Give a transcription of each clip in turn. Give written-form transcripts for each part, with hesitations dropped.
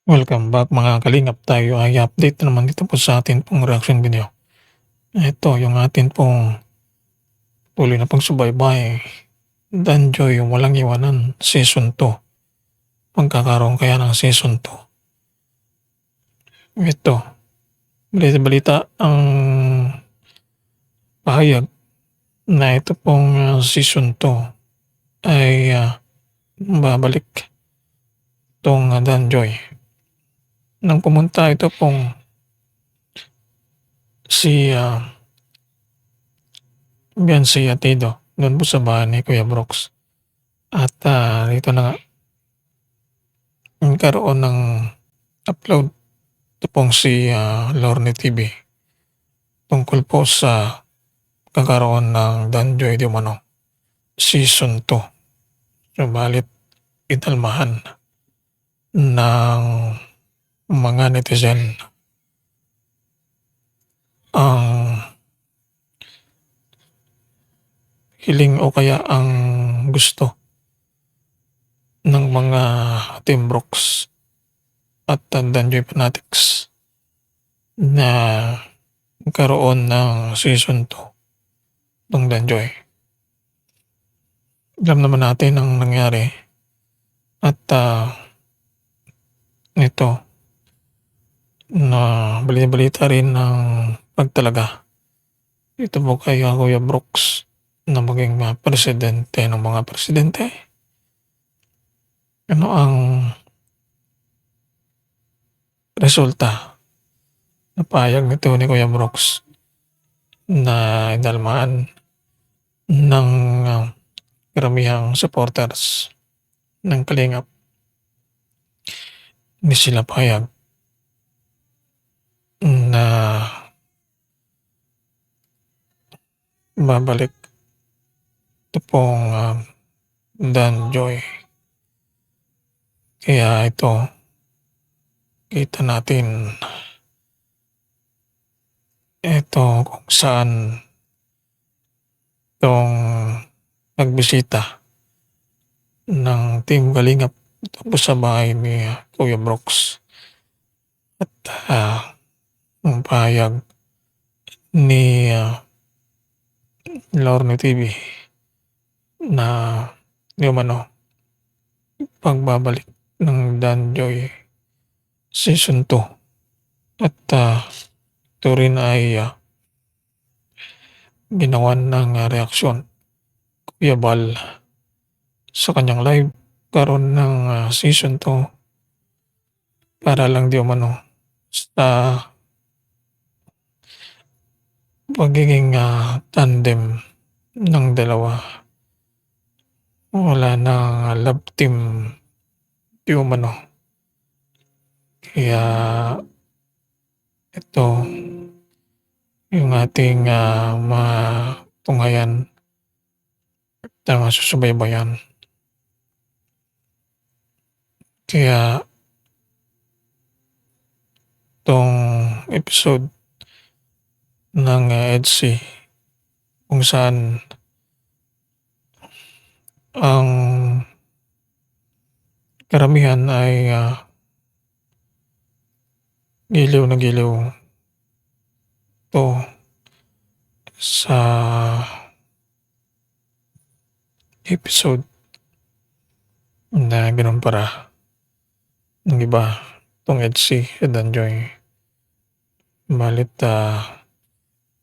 Welcome back mga kalingap, tayo ay update na naman dito po sa atin pong reaction video. Ito yung atin pong tuloy na pagsubaybay, Danjoy yung Walang Iwanan Season 2. Pagkakaroon kaya ng Season 2. Ito, balita-balita ang pahayag na ito pong Season 2 ay babalik itong Danjoy. Nang pumunta ito pong si Biancy Atido doon po sa bahay ni Kuya Brooks. At dito na nga nagkaroon ng upload ito pong si Lorne TV tungkol po sa kakaroon ng Danjoy di umano Season 2. Subalit italmahan ng mga netizen ang hiling o kaya ang gusto ng mga Team Brooks at Danjoy Fanatics na magkaroon ng Season 2 ng Danjoy. Alam naman natin ang nangyari at ito na balita rin ng pagtalaga ito po kay Kuya Brooks na maging presidente ng mga presidente. Ano ang resulta na payag nito ni Kuya Brooks na inalmahan ng karamihang supporters ng Kalingap? Hindi sila payag na babalik ito pong Danjoy. Kaya ito, kita natin ito kung saan itong nagbisita ng Team Kalingap tapos sa bahay ni Kuya Brooks. At ang pahayag ni Lorne TV na di umano pagbabalik ng Danjoy Season 2 at ito rin ay ginawan ng reaksyon Kuya Bal sa kanyang live karon ng Season 2 para lang di umano sa pagiging tandem ng dalawa. Wala na love team di umano. Kaya ito yung ating matunghayan at masusubaybayan. Kaya itong episode ng EDSI kung saan ang karamihan ay giliw na giliw to sa episode na ginumpara ng iba itong EDSI at Danjoy. Balit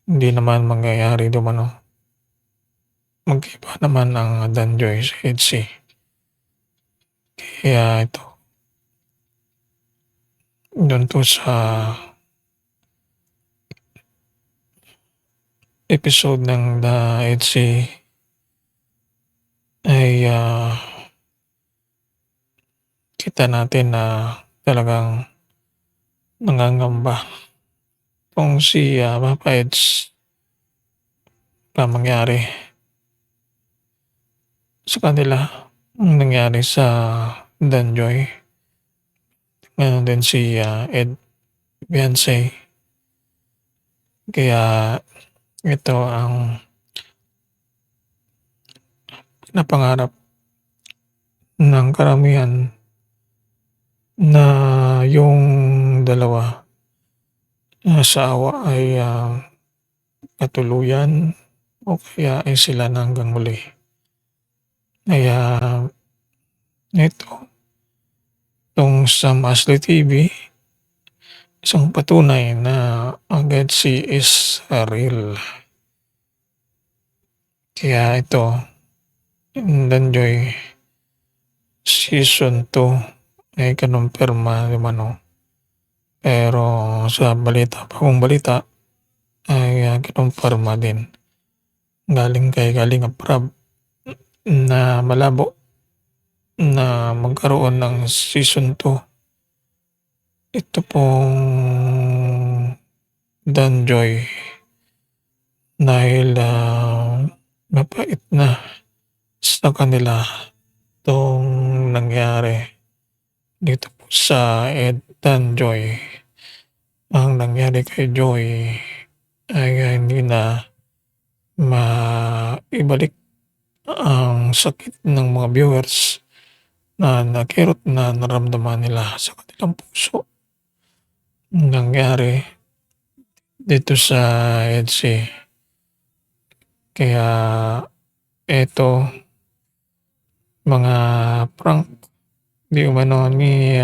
hindi naman mangyayari dumano. Magkaiba naman ang Danjoy sa EDSI. Kaya ito doon to sa episode ng The EDSI ay kita natin na talagang nangangamba kung si Papa Eds na mangyari sa kanila ang nangyari sa Danjoy. Ngayon din si Biancy. Kaya ito ang napangarap ng karamihan na yung dalawa, sa awa ay, katuluyan o kaya ay sila na hanggang huli. Kaya ito, 'tong Sam Ashley TV, isang patunay na ang Red Sea is real. Kaya ito, Danjoy Season 2 ay kinumpirma di umano. Pero sa bagong balita ay, kinumpirma din galing kay Kalingap Rab na malabo na magkaroon ng Season 2. Ito pong Danjoy dahil, mapait na sa kanila 'tong nangyari dito po sa Danjoy. Ang nangyari kay Joy ay hindi na maibalik ang sakit ng mga viewers na nakirot na naramdaman nila sa kanilang puso. Nangyari dito sa EDSA. Kaya eto, mga prank di umano ni,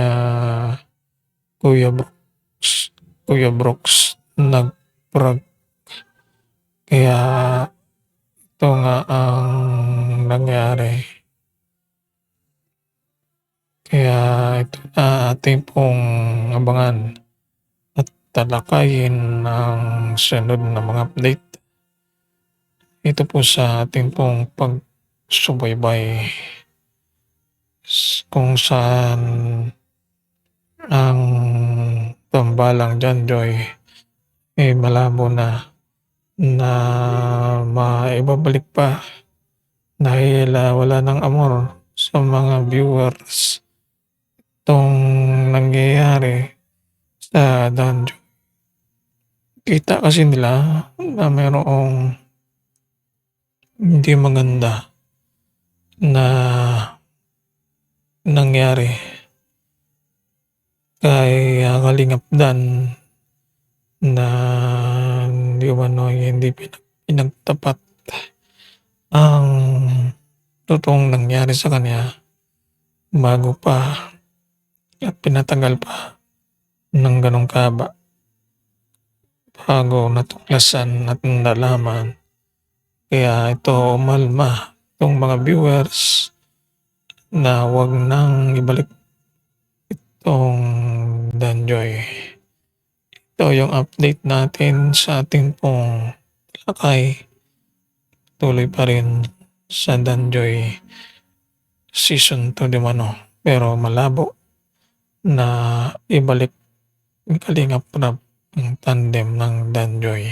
Kuya Brooks nag-prank. Kaya ito nga ang nangyari. Kaya ito na ating pong abangan at talakayin ang sunod na mga update. Ito po sa ating pong pagsubaybay kung saan ang tambalang Danjoy ay malabo na maibabalik pa dahil, wala ng amor sa mga viewers 'tong nangyayari sa Danjoy. Kita kasi nila na mayroong hindi maganda na nangyari kay, Kalingap Dan na di umano hindi pinagtapat ang totoong nangyari sa kanya bago pa at pinatagal pa ng gano'ng kahaba bago natuklasan at nalaman. Kaya ito umalma 'tong mga viewers na wag nang ibalik itong Danjoy. Ito yung update natin sa ating pong talakay. Tuloy pa rin sa Danjoy Season 2 di umano, pero malabo na ibalik ni Kalingap Rab ang tandem ng Danjoy.